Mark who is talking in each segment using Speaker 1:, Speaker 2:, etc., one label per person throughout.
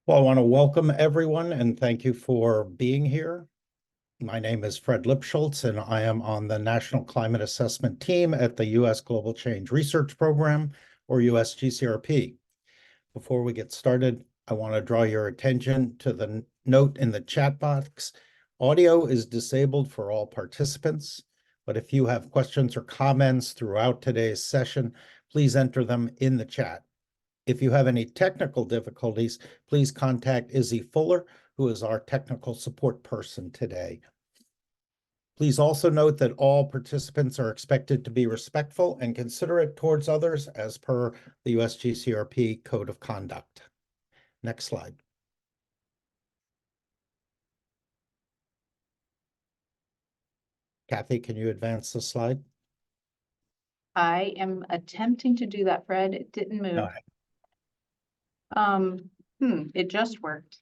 Speaker 1: Well, I want to welcome everyone and thank you for being here. My name is Fred Lipschultz, and I am on the National Climate Assessment Team at the U.S. Global Change Research Program, or USGCRP. Before we get started, I want to draw your attention to the note in the chat box. Audio is disabled for all participants, but if you have questions or comments throughout today's session, please enter them in the chat. If you have any technical difficulties, please contact Izzy Fuller, who is our technical support person today. Please also note that all participants are expected to be respectful and considerate towards others as per the USGCRP Code of Conduct. Next slide. Kathy, can you advance the slide?
Speaker 2: I am attempting to do that, Fred. It didn't move.
Speaker 1: Okay.
Speaker 2: It just worked.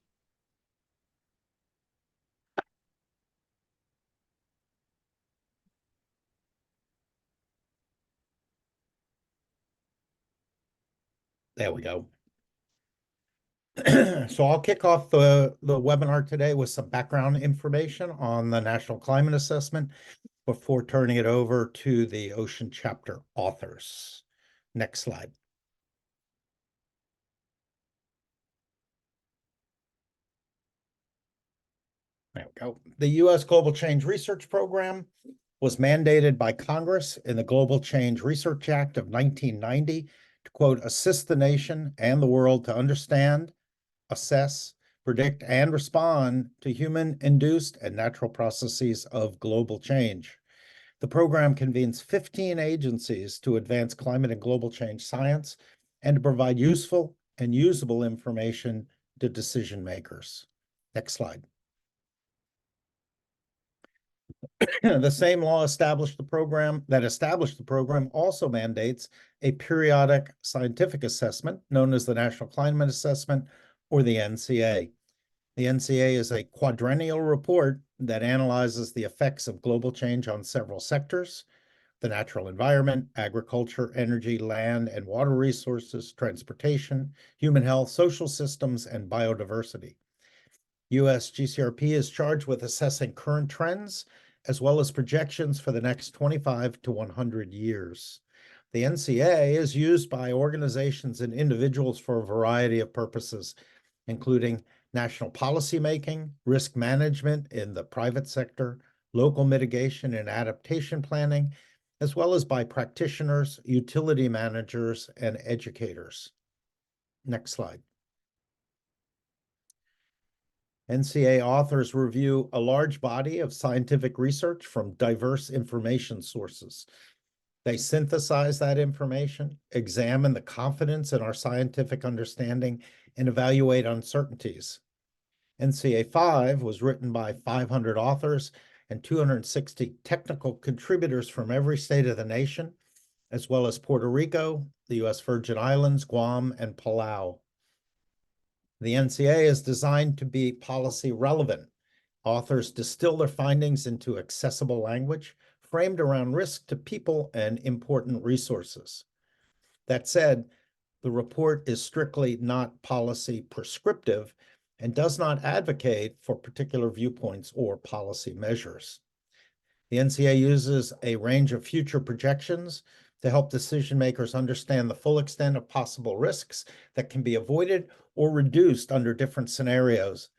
Speaker 1: There we go. So I'll kick off the webinar today with some background information on the National Climate Assessment before turning it over to the Ocean Chapter authors. Next slide. There we go. The U.S. Global Change Research Program was mandated by Congress in the Global Change Research Act of 1990 to, quote, assist the nation and the world to understand, assess, predict, and respond to human-induced and natural processes of global change. The program convenes 15 agencies to advance climate and global change science and to provide useful and usable information to decision makers. Next slide. The same law established the program also mandates a periodic scientific assessment known as the National Climate Assessment, or the NCA. The NCA is a quadrennial report that analyzes the effects of global change on several sectors: the natural environment, agriculture, energy, land and water resources, transportation, human health, social systems, and biodiversity. USGCRP is charged with assessing current trends as well as projections for the next 25 to 100 years. The NCA is used by organizations and individuals for a variety of purposes, including national policymaking, risk management in the private sector, local mitigation and adaptation planning, as well as by practitioners, utility managers, and educators. Next slide. NCA authors review a large body of scientific research from diverse information sources. They synthesize that information, examine the confidence in our scientific understanding, and evaluate uncertainties. NCA5 was written by 500 authors and 260 technical contributors from every state of the nation, as well as Puerto Rico, the U.S. Virgin Islands, Guam, and Palau. The NCA is designed to be policy relevant. Authors distill their findings into accessible language, framed around risk to people and important resources. That said, the report is strictly not policy prescriptive and does not advocate for particular viewpoints or policy measures. The NCA uses a range of future projections to help decision makers understand the full extent of possible risks that can be avoided or reduced under different scenarios,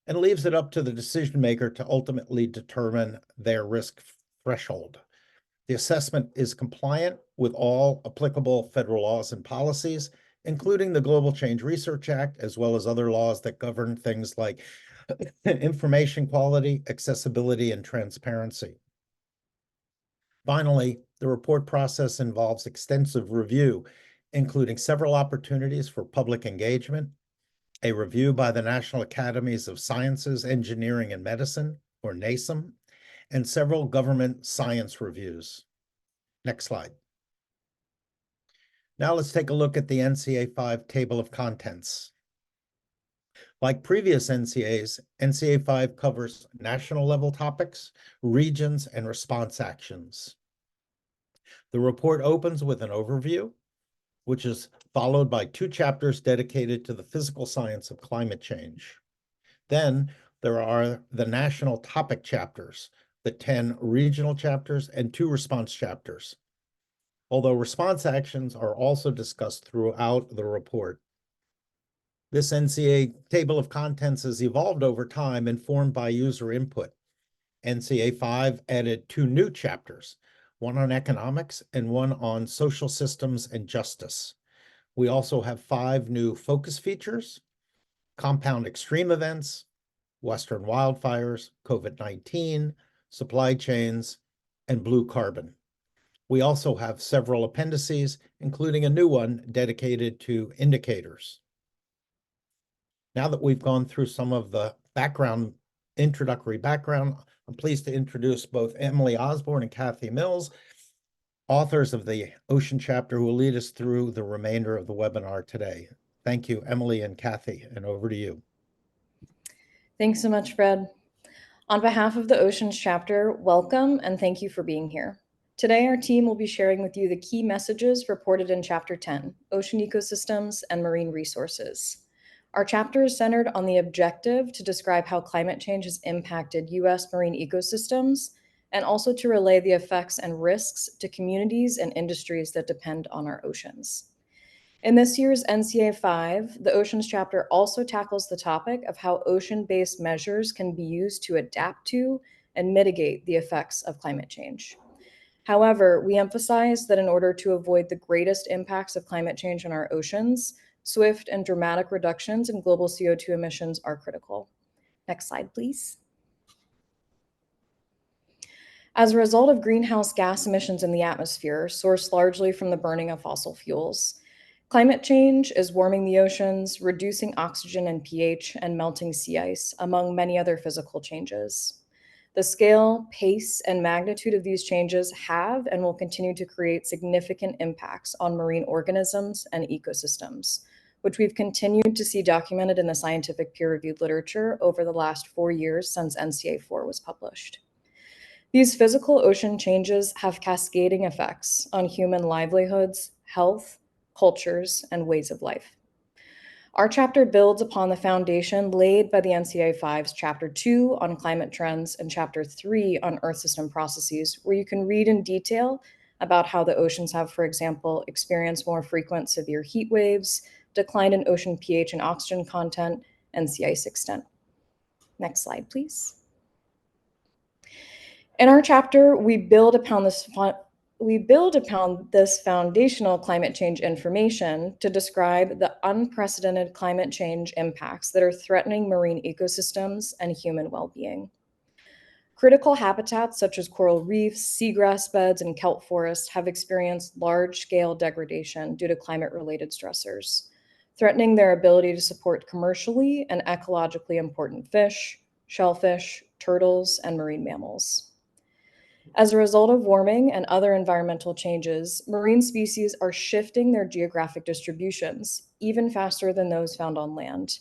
Speaker 1: and leaves it up to the decision maker to ultimately determine their risk threshold. The assessment is compliant with all applicable federal laws and policies, including the Global Change Research Act, as well as other laws that govern things like information quality, accessibility, and transparency. Finally, the report process involves extensive review, including several opportunities for public engagement, a review by the National Academies of Sciences, Engineering, and Medicine, or NASEM, and several government science reviews. Next slide. Now let's take a look at the NCA5 table of contents. Like previous NCAs, NCA5 covers national level topics, regions, and response actions. The report opens with an overview. which is followed by 2 chapters dedicated to the physical science of climate change. Then there are the national topic chapters, the 10 regional chapters, and 2 response chapters, although response actions are also discussed throughout the report. This NCA table of contents has evolved over time, informed by user input. NCA5 added 2 new chapters, one on economics and one on social systems and justice. We also have 5 new focus features: compound extreme events, Western wildfires, COVID-19, supply chains, and blue carbon. We also have several appendices, including a new one dedicated to indicators. Now that we've gone through some of the introductory background, I'm pleased to introduce both Emily Osborne and Kathy Mills, authors of the Ocean chapter, who will lead us through the remainder of the webinar today. Thank you, Emily and Kathy, and over to you.
Speaker 3: Thanks so much, Fred. On behalf of the Oceans chapter, welcome and thank you for being here. Today, our team will be sharing with you the key messages reported in Chapter 10, Ocean Ecosystems and Marine Resources. Our chapter is centered on the objective to describe how climate change has impacted U.S. marine ecosystems and also to relay the effects and risks to communities and industries that depend on our oceans. In this year's NCA5, the Oceans chapter also tackles the topic of how ocean-based measures can be used to adapt to and mitigate the effects of climate change. However, we emphasize that in order to avoid the greatest impacts of climate change on our oceans, swift and dramatic reductions in global CO2 emissions are critical. Next slide, please. As a result of greenhouse gas emissions in the atmosphere, sourced largely from the burning of fossil fuels, climate change is warming the oceans, reducing oxygen and pH, and melting sea ice, among many other physical changes. The scale, pace, and magnitude of these changes have and will continue to create significant impacts on marine organisms and ecosystems, which we've continued to see documented in the scientific peer-reviewed literature over the last 4 years since NCA4 was published. These physical ocean changes have cascading effects on human livelihoods, health, cultures, and ways of life. Our chapter builds upon the foundation laid by the NCA5's Chapter 2 on climate trends and Chapter 3 on Earth system processes, where you can read in detail about how the oceans have, for example, experienced more frequent severe heat waves, decline in ocean pH and oxygen content, and sea ice extent. Next slide, please. In our chapter, we build upon this foundational climate change information to describe the unprecedented climate change impacts that are threatening marine ecosystems and human well-being. Critical habitats such as coral reefs, seagrass beds, and kelp forests have experienced large-scale degradation due to climate-related stressors, threatening their ability to support commercially and ecologically important fish, shellfish, turtles, and marine mammals. As a result of warming and other environmental changes, marine species are shifting their geographic distributions even faster than those found on land,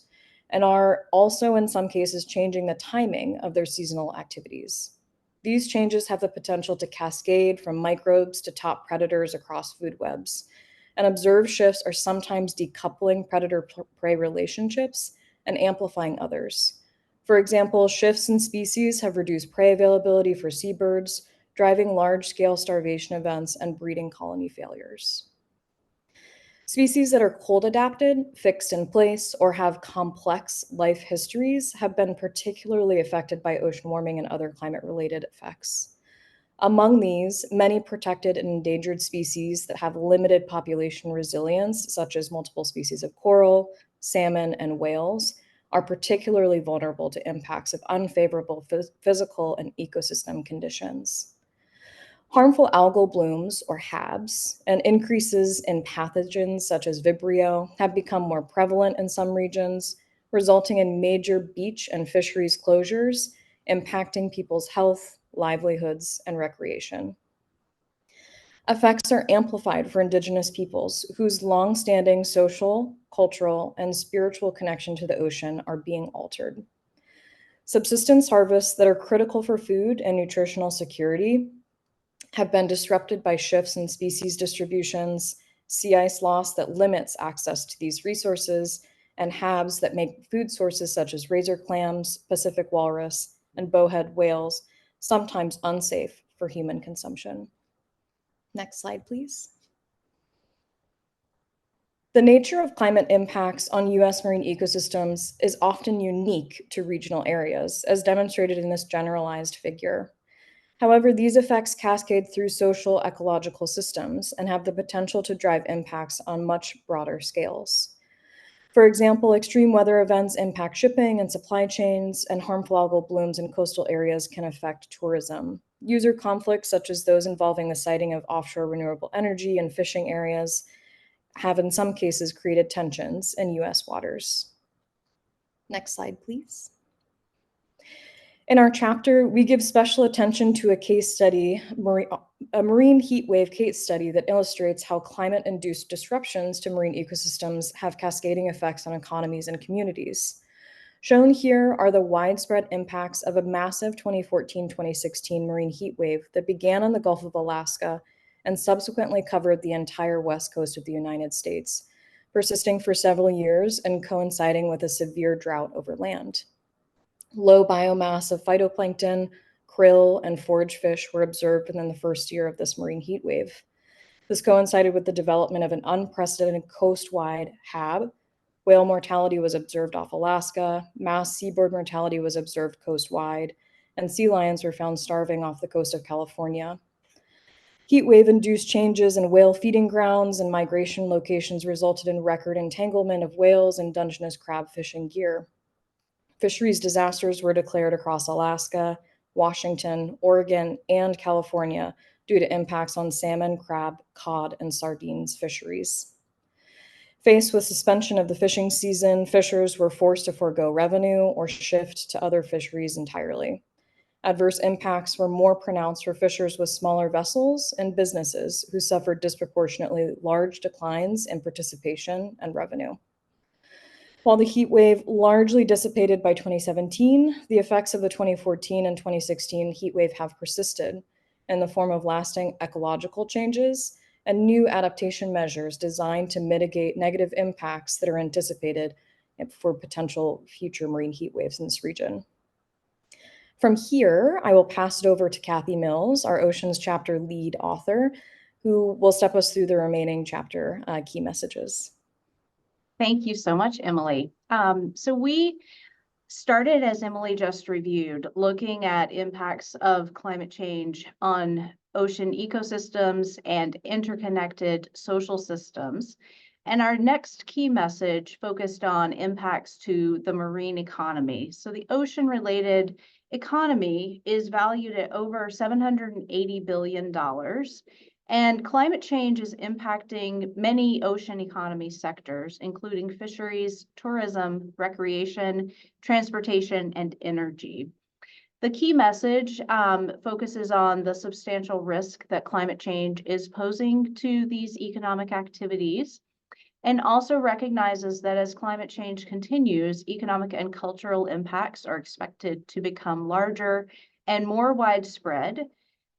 Speaker 3: and are also in some cases changing the timing of their seasonal activities. These changes have the potential to cascade from microbes to top predators across food webs, and observed shifts are sometimes decoupling predator-prey relationships and amplifying others. For example, shifts in species have reduced prey availability for seabirds, driving large-scale starvation events and breeding colony failures. Species that are cold adapted, fixed in place, or have complex life histories have been particularly affected by ocean warming and other climate-related effects. Among these, many protected and endangered species that have limited population resilience, such as multiple species of coral, salmon, and whales, are particularly vulnerable to impacts of unfavorable physical and ecosystem conditions. Harmful algal blooms, or HABs, and increases in pathogens such as Vibrio have become more prevalent in some regions, resulting in major beach and fisheries closures, impacting people's health, livelihoods, and recreation. Effects are amplified for Indigenous peoples whose long-standing social, cultural, and spiritual connection to the ocean are being altered. Subsistence harvests that are critical for food and nutritional security have been disrupted by shifts in species distributions, sea ice loss that limits access to these resources, and HABs that make food sources such as razor clams, Pacific walrus, and bowhead whales sometimes unsafe for human consumption. Next slide, please. The nature of climate impacts on US marine ecosystems is often unique to regional areas, as demonstrated in this generalized figure. However, these effects cascade through social ecological systems and have the potential to drive impacts on much broader scales. For example, extreme weather events impact shipping and supply chains, and harmful algal blooms in coastal areas can affect tourism. User conflicts, such as those involving the siting of offshore renewable energy and fishing areas, have in some cases created tensions in US waters. Next slide, please. In our chapter, we give special attention to a case study, a marine heat wave case study that illustrates how climate-induced disruptions to marine ecosystems have cascading effects on economies and communities. Shown here are the widespread impacts of a massive 2014-2016 marine heat wave that began on the Gulf of Alaska and subsequently covered the entire west coast of the United States, persisting for several years and coinciding with a severe drought over land. Low biomass of phytoplankton, krill, and forage fish were observed within the first year of this marine heat wave. This coincided with the development of an unprecedented coast-wide HAB. Whale mortality was observed off Alaska, mass seaboard mortality was observed coast-wide, and sea lions were found starving off the coast of California. Heat wave-induced changes in whale feeding grounds and migration locations resulted in record entanglement of whales and Dungeness crab fishing gear. Fisheries disasters were declared across Alaska, Washington, Oregon, and California due to impacts on salmon, crab, cod, and sardines fisheries. Faced with suspension of the fishing season, fishers were forced to forego revenue or shift to other fisheries entirely. Adverse impacts were more pronounced for fishers with smaller vessels and businesses who suffered disproportionately large declines in participation and revenue. While the heat wave largely dissipated by 2017, the effects of the 2014 and 2016 heat wave have persisted in the form of lasting ecological changes and new adaptation measures designed to mitigate negative impacts that are anticipated for potential future marine heat waves in this region. From here, I will pass it over to Kathy Mills, our Oceans chapter lead author, who will step us through the remaining chapter key messages.
Speaker 2: Thank you so much, Emily. So we started, as Emily just reviewed, looking at impacts of climate change on ocean ecosystems and interconnected social systems. And our next key message focused on impacts to the marine economy. So the ocean-related economy is valued at over $780 billion. And climate change is impacting many ocean economy sectors, including fisheries, tourism, recreation, transportation, and energy. The key message focuses on the substantial risk that climate change is posing to these economic activities, and also recognizes that as climate change continues, economic and cultural impacts are expected to become larger and more widespread,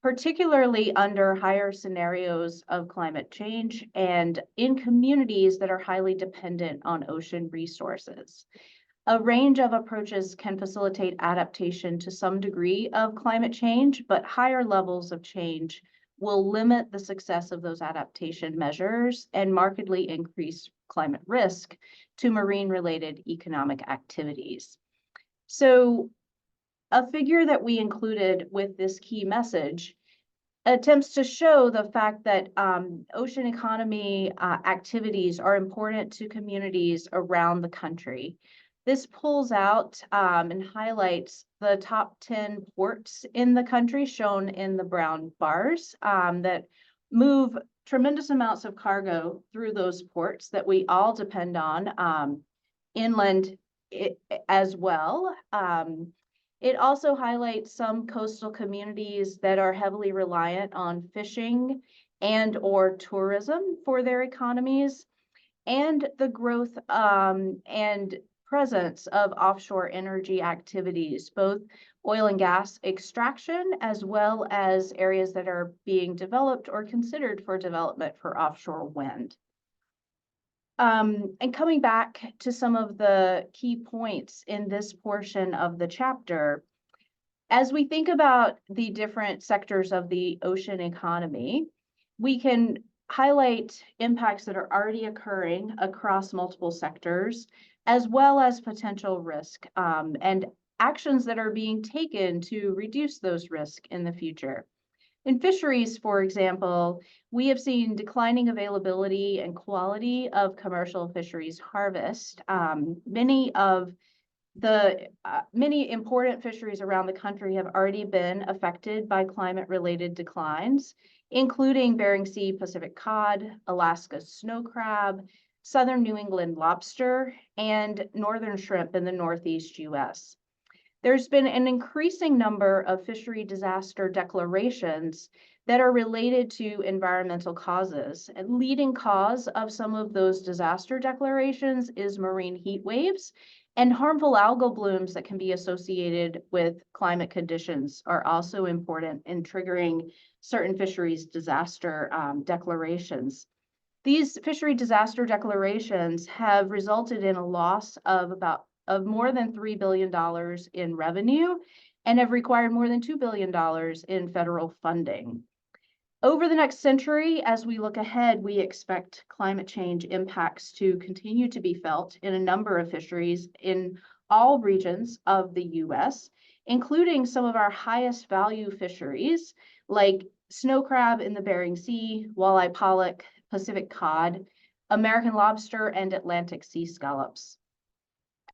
Speaker 2: particularly under higher scenarios of climate change and in communities that are highly dependent on ocean resources. A range of approaches can facilitate adaptation to some degree of climate change, but higher levels of change will limit the success of those adaptation measures and markedly increase climate risk to marine-related economic activities. So, a figure that we included with this key message attempts to show the fact that ocean economy activities are important to communities around the country. This pulls out and highlights the top 10 ports in the country, shown in the brown bars, that move tremendous amounts of cargo through those ports that we all depend on, inland as well. It also highlights some coastal communities that are heavily reliant on fishing and or tourism for their economies, and the growth and presence of offshore energy activities, both oil and gas extraction, as well as areas that are being developed or considered for development for offshore wind. And coming back to some of the key points in this portion of the chapter, as we think about the different sectors of the ocean economy, we can highlight impacts that are already occurring across multiple sectors, as well as potential risk and actions that are being taken to reduce those risks in the future. In fisheries, for example, we have seen declining availability and quality of commercial fisheries harvest. Many important fisheries around the country have already been affected by climate-related declines, including Bering Sea Pacific cod, Alaska snow crab, southern New England lobster, and northern shrimp in the Northeast US. There's been an increasing number of fishery disaster declarations that are related to environmental causes. A leading cause of some of those disaster declarations is marine heat waves, and harmful algal blooms that can be associated with climate conditions are also important in triggering certain fisheries disaster declarations. These fishery disaster declarations have resulted in a loss of more than $3 billion in revenue and have required more than $2 billion in federal funding. Over the next century, as we look ahead, we expect climate change impacts to continue to be felt in a number of fisheries in all regions of the US, including some of our highest value fisheries like snow crab in the Bering Sea, walleye pollock, Pacific cod, American lobster, and Atlantic sea scallops.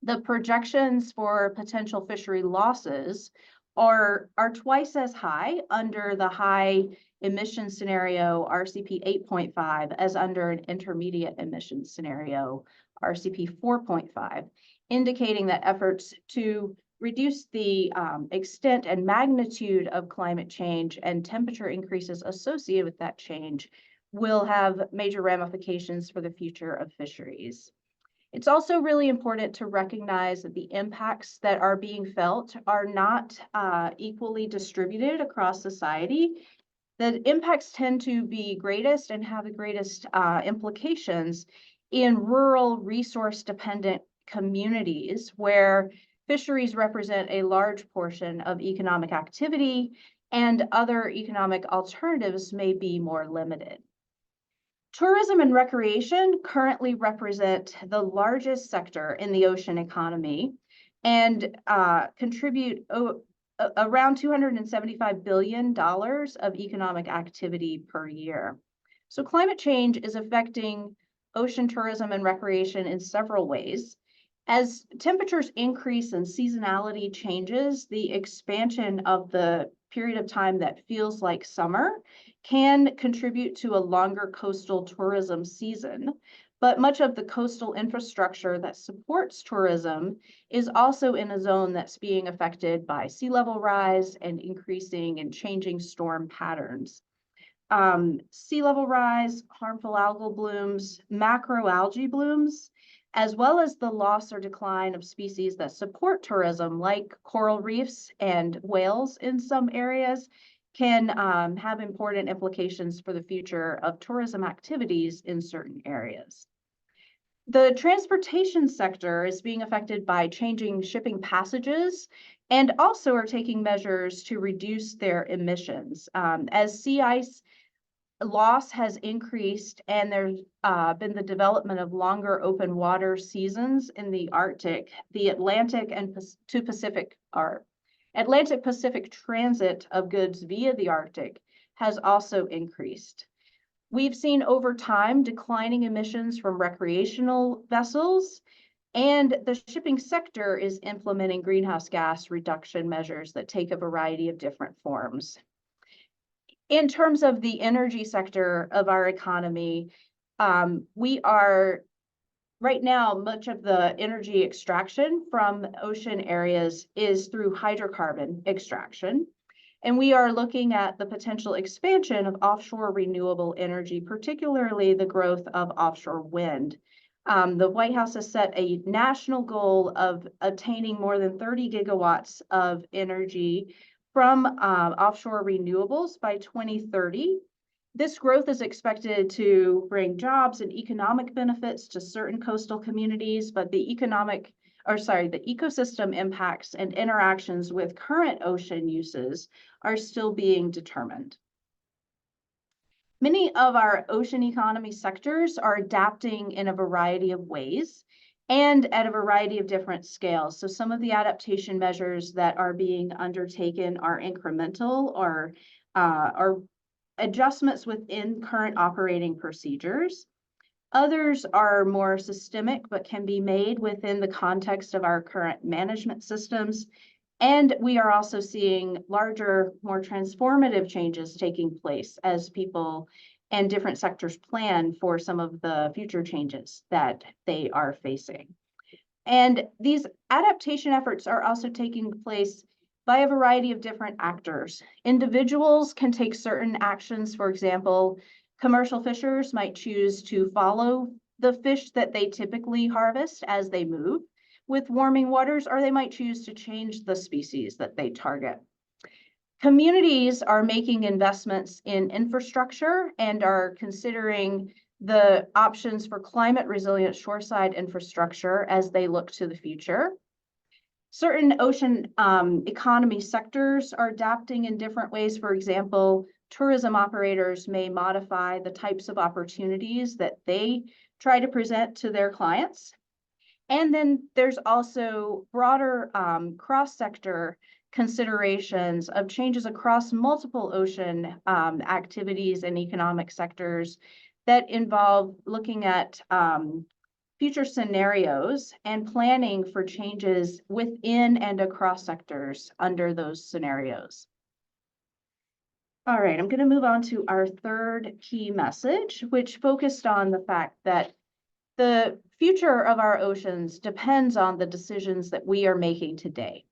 Speaker 2: The projections for potential fishery losses are twice as high under the high emission scenario RCP 8.5 as under an intermediate emission scenario RCP 4.5, indicating that efforts to reduce the extent and magnitude of climate change and temperature increases associated with that change will have major ramifications for the future of fisheries. It's also really important to recognize that the impacts that are being felt are not equally distributed across society. The impacts tend to be greatest and have the greatest implications in rural resource-dependent communities where fisheries represent a large portion of economic activity and other economic alternatives may be more limited. Tourism and recreation currently represent the largest sector in the ocean economy and contribute around $275 billion of economic activity per year. So climate change is affecting ocean tourism and recreation in several ways. As temperatures increase and seasonality changes, the expansion of the period of time that feels like summer can contribute to a longer coastal tourism season, but much of the coastal infrastructure that supports tourism is also in a zone that's being affected by sea level rise and increasing and changing storm patterns. Sea level rise, harmful algal blooms, macroalgae blooms, as well as the loss or decline of species that support tourism, like coral reefs and whales in some areas, can have important implications for the future of tourism activities in certain areas. The transportation sector is being affected by changing shipping passages and also are taking measures to reduce their emissions. As sea ice loss has increased and there's been the development of longer open water seasons in the Arctic, the Atlantic Pacific transit of goods via the Arctic has also increased. We've seen over time declining emissions from recreational vessels, and the shipping sector is implementing greenhouse gas reduction measures that take a variety of different forms. In terms of the energy sector of our economy, we are right now, much of the energy extraction from ocean areas is through hydrocarbon extraction. And we are looking at the potential expansion of offshore renewable energy, particularly the growth of offshore wind. The White House has set a national goal of obtaining more than 30 gigawatts of energy from offshore renewables by 2030. This growth is expected to bring jobs and economic benefits to certain coastal communities, but the ecosystem impacts and interactions with current ocean uses are still being determined. Many of our ocean economy sectors are adapting in a variety of ways and at a variety of different scales. So some of the adaptation measures that are being undertaken are incremental or adjustments within current operating procedures. Others are more systemic, but can be made within the context of our current management systems. And we are also seeing larger, more transformative changes taking place as people and different sectors plan for some of the future changes that they are facing. And these adaptation efforts are also taking place by a variety of different actors. Individuals can take certain actions. For example, commercial fishers might choose to follow the fish that they typically harvest as they move with warming waters, or they might choose to change the species that they target. Communities are making investments in infrastructure and are considering the options for climate resilient shoreside infrastructure as they look to the future. Certain ocean economy sectors are adapting in different ways. For example, tourism operators may modify the types of opportunities that they try to present to their clients. And then there's also broader cross-sector considerations of changes across multiple ocean activities and economic sectors that involve looking at future scenarios and planning for changes within and across sectors under those scenarios. All right, I'm going to move on to our third key message, which focused on the fact that the future of our oceans depends on the decisions that we are making today.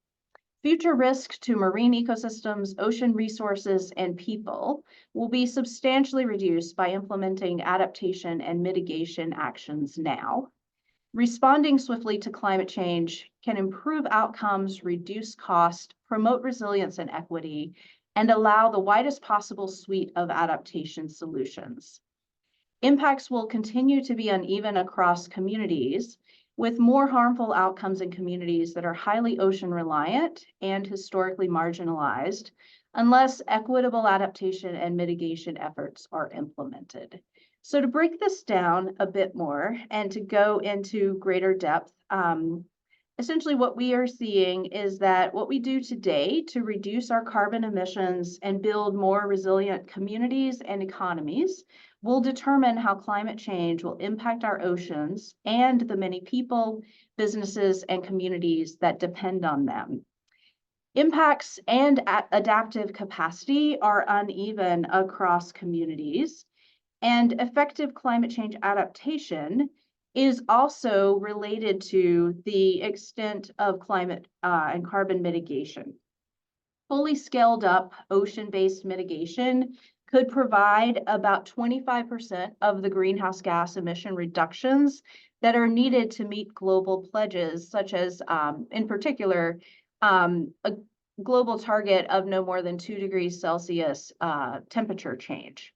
Speaker 2: Future risk to marine ecosystems, ocean resources, and people will be substantially reduced by implementing adaptation and mitigation actions now. Responding swiftly to climate change can improve outcomes, reduce cost, promote resilience and equity, and allow the widest possible suite of adaptation solutions. Impacts will continue to be uneven across communities, with more harmful outcomes in communities that are highly ocean reliant and historically marginalized, unless equitable adaptation and mitigation efforts are implemented. So to break this down a bit more and to go into greater depth, essentially what we are seeing is that what we do today to reduce our carbon emissions and build more resilient communities and economies will determine how climate change will impact our oceans and the many people, businesses, and communities that depend on them. Impacts and adaptive capacity are uneven across communities, and effective climate change adaptation is also related to the extent of climate and carbon mitigation. Fully scaled up ocean-based mitigation could provide about 25% of the greenhouse gas emission reductions that are needed to meet global pledges, such as, in particular, a global target of no more than 2 degrees Celsius temperature change.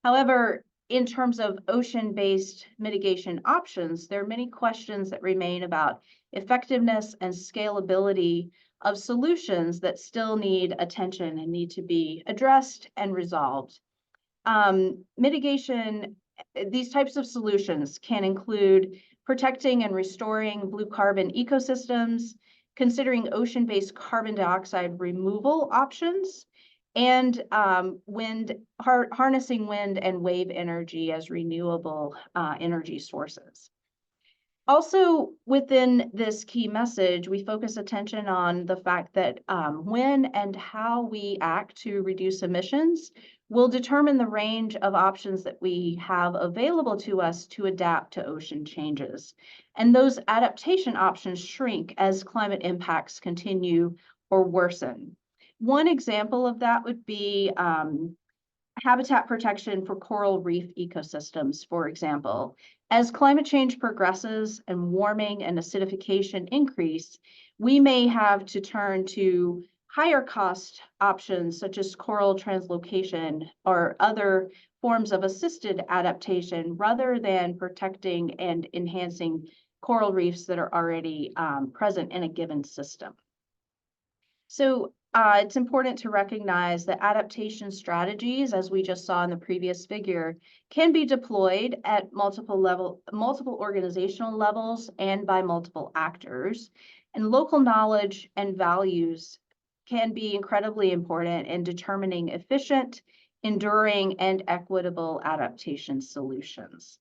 Speaker 2: However, in terms of ocean-based mitigation options, there are many questions that remain about effectiveness and scalability of solutions that still need attention and need to be addressed and resolved. Mitigation, these types of solutions can include protecting and restoring blue carbon ecosystems, considering ocean-based carbon dioxide removal options, and harnessing wind and wave energy as renewable energy sources. Also, within this key message, we focus attention on the fact that when and how we act to reduce emissions will determine the range of options that we have available to us to adapt to ocean changes. And those adaptation options shrink as climate impacts continue or worsen. One example of that would be habitat protection for coral reef ecosystems, for example. As climate change progresses and warming and acidification increase, we may have to turn to higher cost options such as coral translocation or other forms of assisted adaptation rather than protecting and enhancing coral reefs that are already present in a given system. So it's important to recognize that adaptation strategies, as we just saw in the previous figure, can be deployed at multiple organizational levels and by multiple actors. And local knowledge and values can be incredibly important in determining efficient, enduring, and equitable adaptation solutions.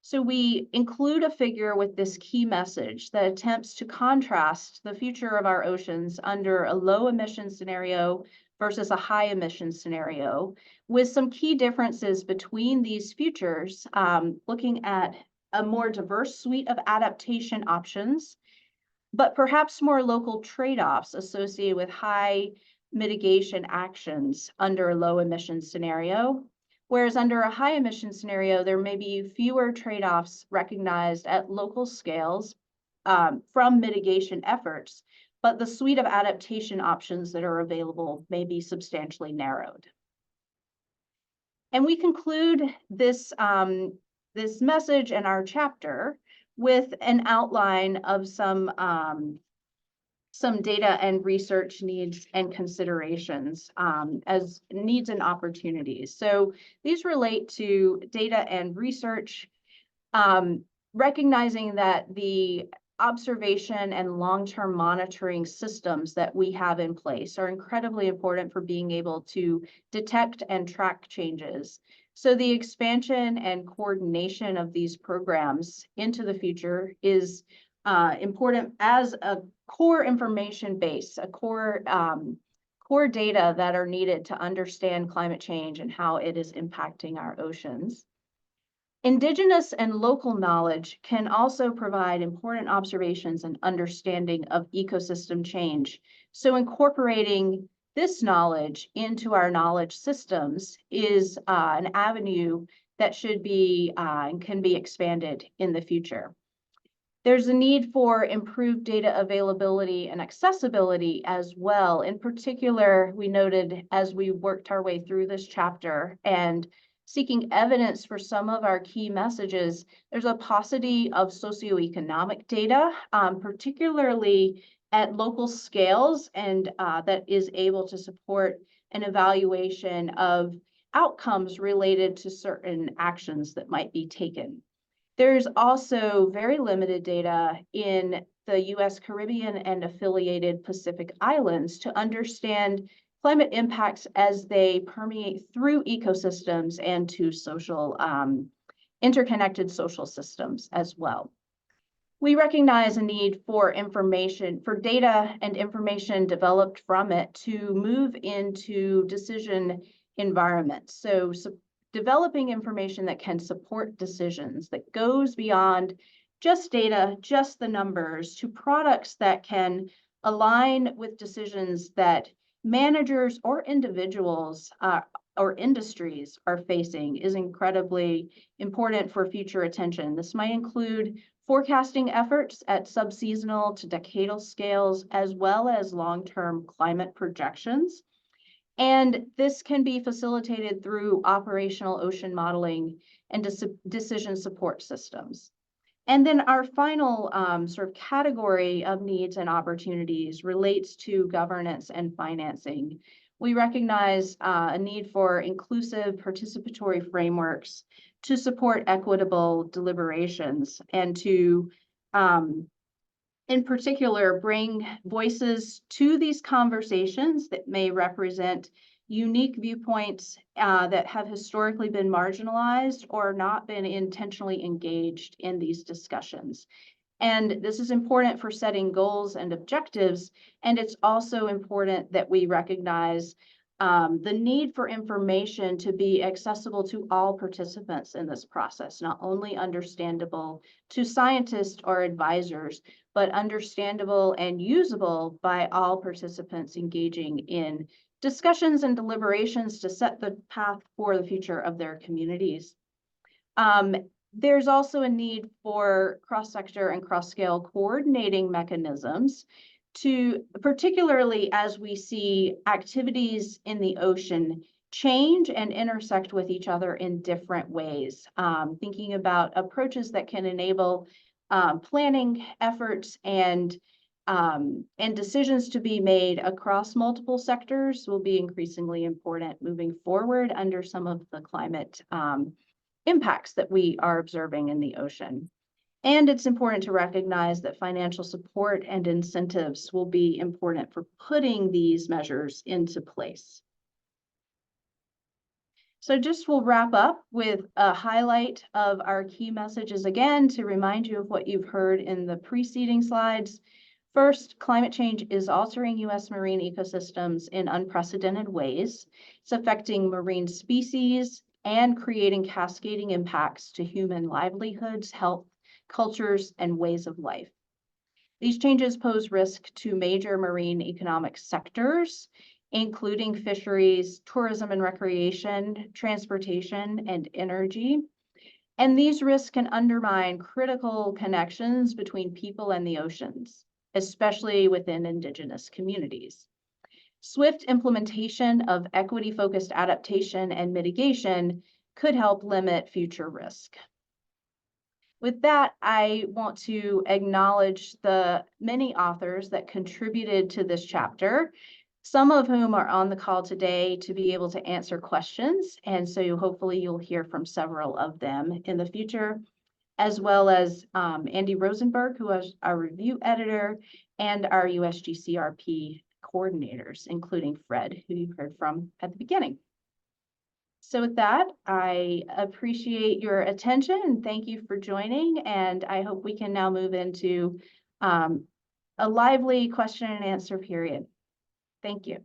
Speaker 2: So we include a figure with this key message that attempts to contrast the future of our oceans under a low emission scenario versus a high emission scenario, with some key differences between these futures, looking at a more diverse suite of adaptation options, but perhaps more local trade-offs associated with high mitigation actions under a low emission scenario. Whereas under a high emission scenario, there may be fewer trade-offs recognized at local scales from mitigation efforts, but the suite of adaptation options that are available may be substantially narrowed. And we conclude this, this message in our chapter with an outline of some data and research needs and considerations as needs and opportunities. So these relate to data and research, recognizing that the observation and long-term monitoring systems that we have in place are incredibly important for being able to detect and track changes. So the expansion and coordination of these programs into the future is important as a core information base, a core data that are needed to understand climate change and how it is impacting our oceans. Indigenous and local knowledge can also provide important observations and understanding of ecosystem change. So incorporating this knowledge into our knowledge systems is an avenue that should be and can be expanded in the future. There's a need for improved data availability and accessibility as well. In particular, we noted as we worked our way through this chapter and seeking evidence for some of our key messages, there's a paucity of socioeconomic data, particularly at local scales, and that is able to support an evaluation of outcomes related to certain actions that might be taken. There's also very limited data in the US Caribbean and affiliated Pacific Islands to understand climate impacts as they permeate through ecosystems and to social, interconnected social systems as well. We recognize a need for information, for data and information developed from it to move into decision environments. So developing information that can support decisions, that goes beyond just data, just the numbers, to products that can align with decisions that managers or individuals or industries are facing is incredibly important for future attention. This might include forecasting efforts at subseasonal to decadal scales, as well as long-term climate projections. And this can be facilitated through operational ocean modeling and decision support systems. And then our final sort of category of needs and opportunities relates to governance and financing. We recognize a need for inclusive participatory frameworks to support equitable deliberations and to in particular, bring voices to these conversations that may represent unique viewpoints that have historically been marginalized or not been intentionally engaged in these discussions. And this is important for setting goals and objectives. And it's also important that we recognize the need for information to be accessible to all participants in this process, not only understandable to scientists or advisors, but understandable and usable by all participants engaging in discussions and deliberations to set the path for the future of their communities. There's also a need for cross-sector and cross-scale coordinating mechanisms to, particularly as we see activities in the ocean change and intersect with each other in different ways. Thinking about approaches that can enable planning efforts and decisions to be made across multiple sectors will be increasingly important moving forward under some of the climate impacts that we are observing in the ocean. And it's important to recognize that financial support and incentives will be important for putting these measures into place. So just we'll wrap up with a highlight of our key messages again to remind you of what you've heard in the preceding slides. First, climate change is altering U.S. marine ecosystems in unprecedented ways. It's affecting marine species and creating cascading impacts to human livelihoods, health, cultures, and ways of life. These changes pose risk to major marine economic sectors, including fisheries, tourism and recreation, transportation, and energy. And these risks can undermine critical connections between people and the oceans, especially within Indigenous communities. Swift implementation of equity-focused adaptation and mitigation could help limit future risk. With that, I want to acknowledge the many authors that contributed to this chapter, some of whom are on the call today to be able to answer questions. And so hopefully you'll hear from several of them in the future, as well as Andy Rosenberg, who is our review editor, and our USGCRP coordinators, including Fred, who you heard from at the beginning. So with that, I appreciate your attention and thank you for joining. And I hope we can now move into a lively question and answer period. Thank you.